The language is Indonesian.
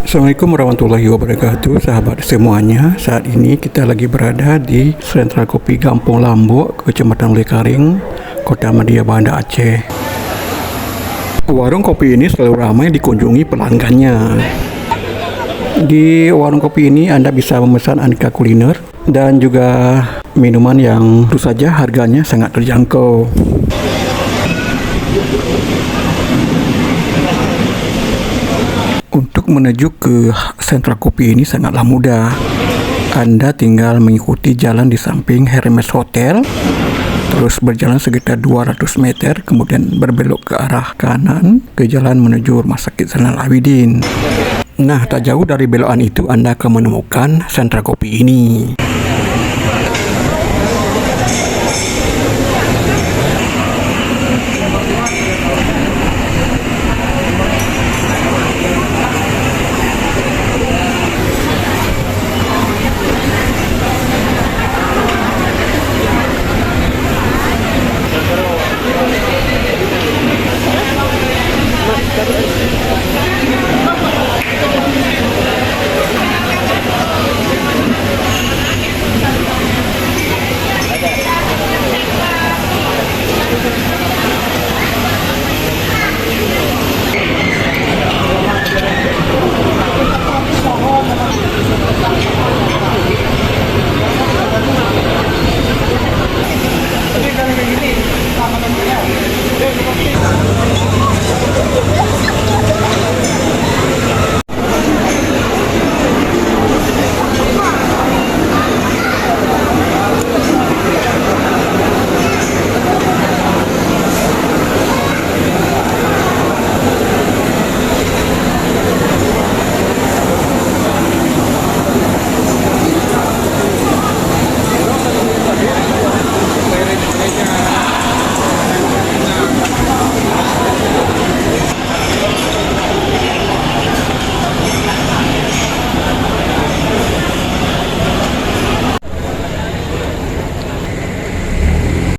Assalamualaikum warahmatullahi wabarakatuh, sahabat semuanya. Saat ini kita lagi berada di Sentra Kopi Kampung Lambok, Kecamatan Lekaring, Kota Madia Banda, Aceh. Warung kopi ini selalu ramai dikunjungi pelanggannya. Di warung kopi ini Anda bisa memesan aneka kuliner dan juga minuman yang tentu saja harganya sangat terjangkau. Untuk menuju ke sentra kopi ini sangatlah mudah. Anda tinggal mengikuti jalan di samping Hermes Hotel, terus berjalan sekitar 200 meter, kemudian berbelok ke arah kanan ke jalan menuju Rumah Sakit Zainal Abidin. Nah, tak jauh dari belokan itu Anda akan menemukan sentra kopi ini.